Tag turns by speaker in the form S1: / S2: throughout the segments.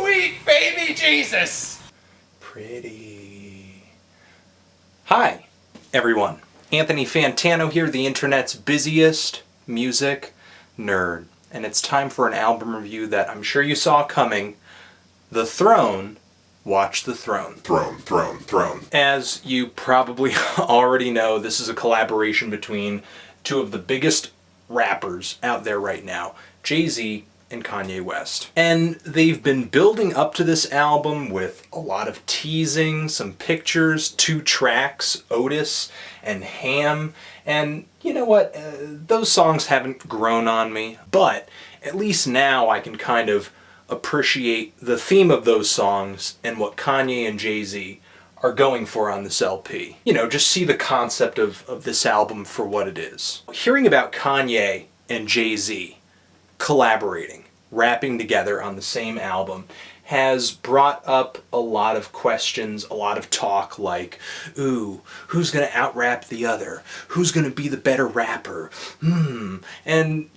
S1: Sweet baby Jesus! Pretty. Hi, everyone. Anthony Fantano here, the internet's busiest music nerd. And it's time for an album review that I'm sure you saw coming. The Throne. Watch the Throne. Throne. As you probably already know, this is a collaboration between two of the biggest rappers out there right now, Jay-Z and Kanye West. And they've been building up to this album with a lot of teasing, some pictures, 2 tracks, Otis and h.a.m. And you know what? Those songs haven't grown on me, but at least now I can kind of appreciate the theme of those songs and what Kanye and Jay-Z are going for on this LP. You know, just see the concept of this album for what it is. Hearing about Kanye and Jay-Z collaborating, rapping together on the same album, has brought up a lot of questions, a lot of talk like, ooh, who's gonna out-rap the other? Who's gonna be the better rapper? And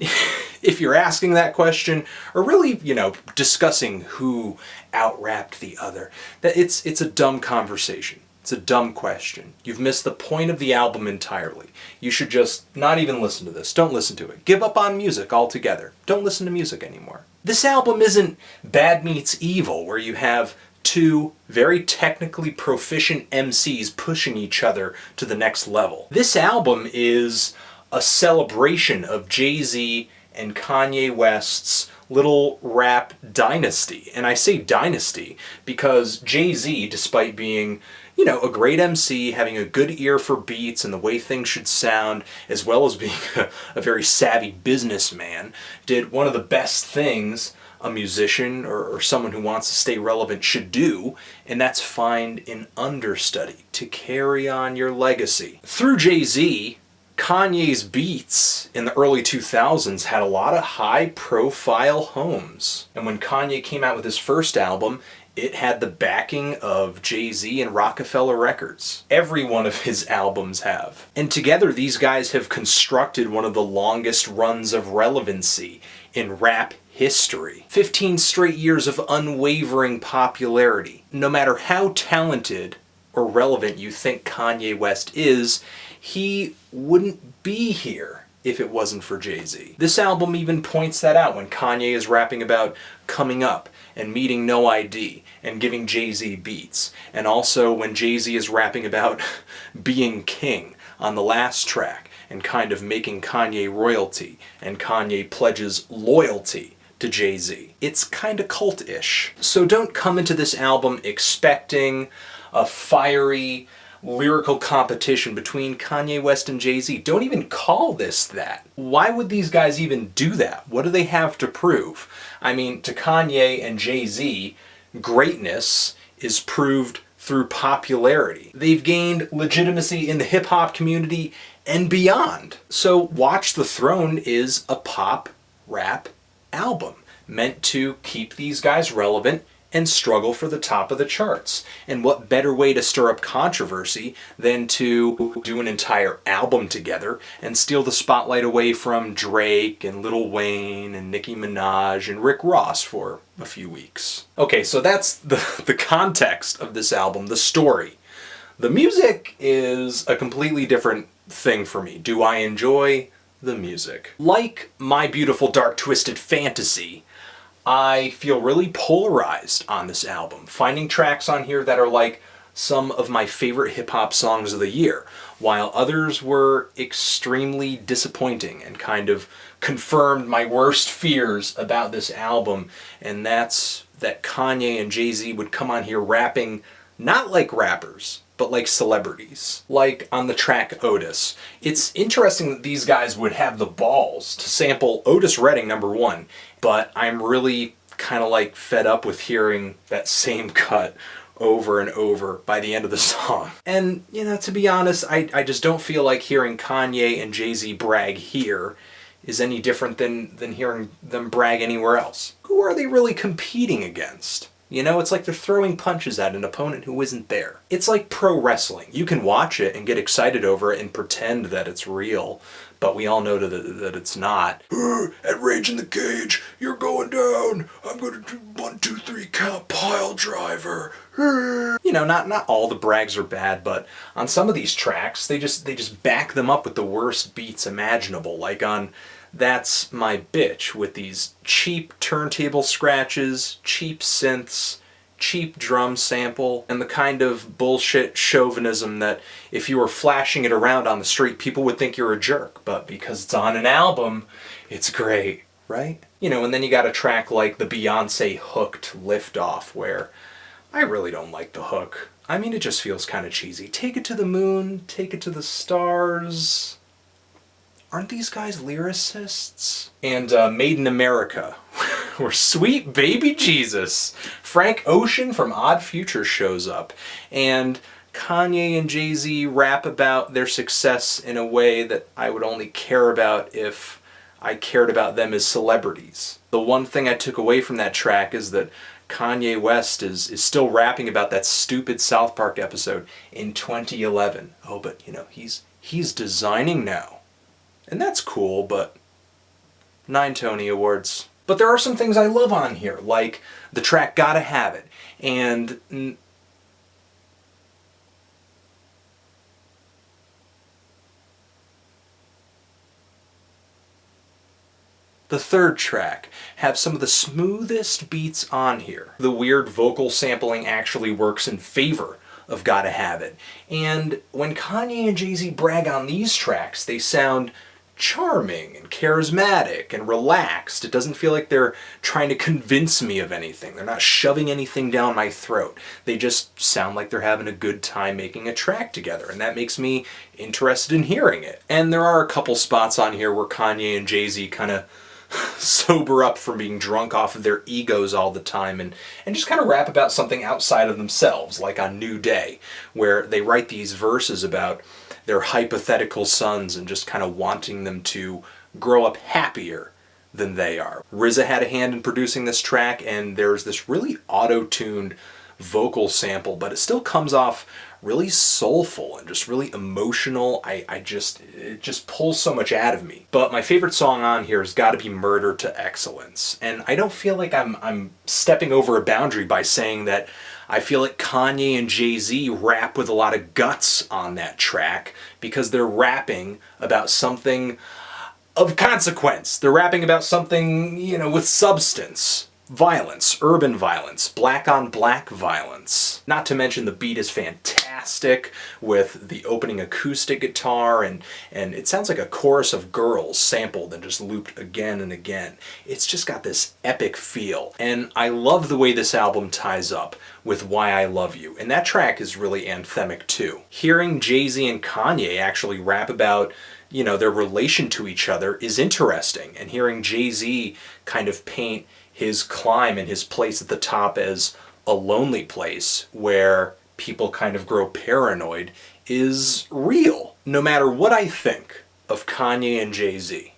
S1: if you're asking that question, or really, you know, discussing who out-rapped the other, that it's a dumb conversation. It's a dumb question. You've missed the point of the album entirely. You should just not even listen to this. Don't listen to it. Give up on music altogether. Don't listen to music anymore. This album isn't Bad Meets Evil, where you have 2 very technically proficient MCs pushing each other to the next level. This album is a celebration of Jay-Z and Kanye West's little rap dynasty. And I say dynasty because Jay-Z, despite being, you know, a great MC, having a good ear for beats and the way things should sound, as well as being a very savvy businessman, did one of the best things a musician or someone who wants to stay relevant should do, and that's find an understudy to carry on your legacy. Through Jay-Z, Kanye's beats in the early 2000s had a lot of high-profile homes. And when Kanye came out with his first album, it had the backing of Jay-Z and Rockefeller Records. Every one of his albums have. And together these guys have constructed one of the longest runs of relevancy in rap history. 15 straight years of unwavering popularity. No matter how talented or relevant you think Kanye West is, he wouldn't be here if it wasn't for Jay-Z. This album even points that out when Kanye is rapping about coming up and meeting No ID and giving Jay-Z beats. And also when Jay-Z is rapping about being king on the last track and kind of making Kanye royalty, and Kanye pledges loyalty to Jay-Z. It's kind of cult-ish. So don't come into this album expecting a fiery lyrical competition between Kanye West and Jay-Z. Don't even call this that. Why would these guys even do that? What do they have to prove? I mean, to Kanye and Jay-Z, greatness is proved through popularity. They've gained legitimacy in the hip-hop community and beyond. So Watch the Throne is a pop rap album meant to keep these guys relevant and struggle for the top of the charts. And what better way to stir up controversy than to do an entire album together and steal the spotlight away from Drake and Lil Wayne and Nicki Minaj and Rick Ross for a few weeks. Okay, so that's the context of this album, the story. The music is a completely different thing for me. Do I enjoy the music? Like My Beautiful Dark Twisted Fantasy, I feel really polarized on this album, finding tracks on here that are like some of my favorite hip-hop songs of the year, while others were extremely disappointing and kind of confirmed my worst fears about this album, and that's that Kanye and Jay-Z would come on here rapping not like rappers, but like celebrities. Like on the track Otis. It's interesting that these guys would have the balls to sample Otis Redding #1, but I'm really kind of like fed up with hearing that same cut over and over by the end of the song. And, you know, to be honest, I just don't feel like hearing Kanye and Jay-Z brag here is any different than hearing them brag anywhere else. Who are they really competing against? You know, it's like they're throwing punches at an opponent who isn't there. It's like pro wrestling. You can watch it and get excited over it and pretend that it's real, but we all know that it's not. At Rage in the Cage, you're going down. I'm gonna do 1, 2, 3 count pile driver. You know, not all the brags are bad, but on some of these tracks, they just back them up with the worst beats imaginable, like on That's My Bitch, with these cheap turntable scratches, cheap synths, cheap drum sample, and the kind of bullshit chauvinism that if you were flashing it around on the street, people would think you're a jerk, but because it's on an album, it's great, right? You know, and then you got a track like the Beyonce Hooked Liftoff, where I really don't like the hook. I mean, it just feels kind of cheesy. Take it to the moon, take it to the stars. Aren't these guys lyricists? And Made in America, where sweet baby Jesus, Frank Ocean from Odd Future shows up, and Kanye and Jay-Z rap about their success in a way that I would only care about if I cared about them as celebrities. The one thing I took away from that track is that Kanye West is still rapping about that stupid South Park episode in 2011. Oh, but you know, he's designing now. And that's cool, but 9 Tony Awards. But there are some things I love on here, like the track Gotta Have It, and the third track have some of the smoothest beats on here. The weird vocal sampling actually works in favor of Gotta Have It. And when Kanye and Jay-Z brag on these tracks, they sound charming and charismatic and relaxed. It doesn't feel like they're trying to convince me of anything. They're not shoving anything down my throat. They just sound like they're having a good time making a track together, and that makes me interested in hearing it. And there are a couple spots on here where Kanye and Jay-Z kind of sober up from being drunk off of their egos all the time and just kind of rap about something outside of themselves, like on New Day, where they write these verses about their hypothetical sons and just kind of wanting them to grow up happier than they are. RZA had a hand in producing this track, and there's this really auto-tuned vocal sample, but it still comes off really soulful and just really emotional. It just pulls so much out of me. But my favorite song on here has got to be Murder to Excellence. And I don't feel like I'm stepping over a boundary by saying that I feel like Kanye and Jay-Z rap with a lot of guts on that track, because they're rapping about something of consequence. They're rapping about something, you know, with substance. Violence, urban violence, black on black violence. Not to mention the beat is fantastic with the opening acoustic guitar, and it sounds like a chorus of girls sampled and just looped again and again. It's just got this epic feel, and I love the way this album ties up with Why I Love You, and that track is really anthemic too. Hearing Jay-Z and Kanye actually rap about, you know, their relation to each other is interesting, and hearing Jay-Z kind of paint his climb and his place at the top as a lonely place where people kind of grow paranoid is real. No matter what I think of Kanye and Jay-Z,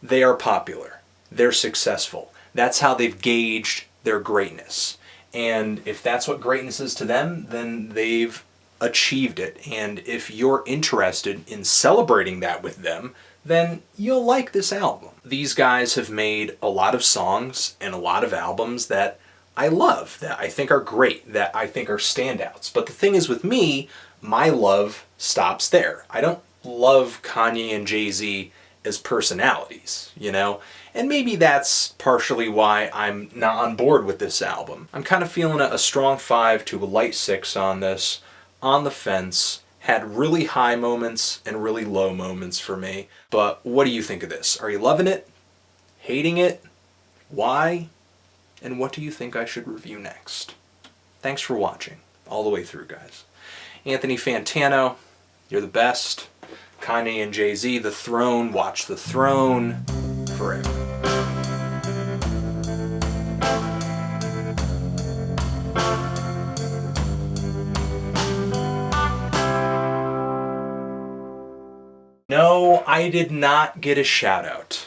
S1: they are popular. They're successful. That's how they've gauged their greatness. And if that's what greatness is to them, then they've achieved it. And if you're interested in celebrating that with them, then you'll like this album. These guys have made a lot of songs and a lot of albums that I love, that I think are great, that I think are standouts. But the thing is with me, my love stops there. I don't love Kanye and Jay-Z as personalities, you know? And maybe that's partially why I'm not on board with this album. I'm kind of feeling a strong 5 to a light 6 on this, on the fence. Had really high moments and really low moments for me. But what do you think of this? Are you loving it? Hating it? Why? And what do you think I should review next? Thanks for watching all the way through, guys. Anthony Fantano, you're the best. Kanye and Jay-Z, The Throne, watch The Throne forever. No, I did not get a shout out.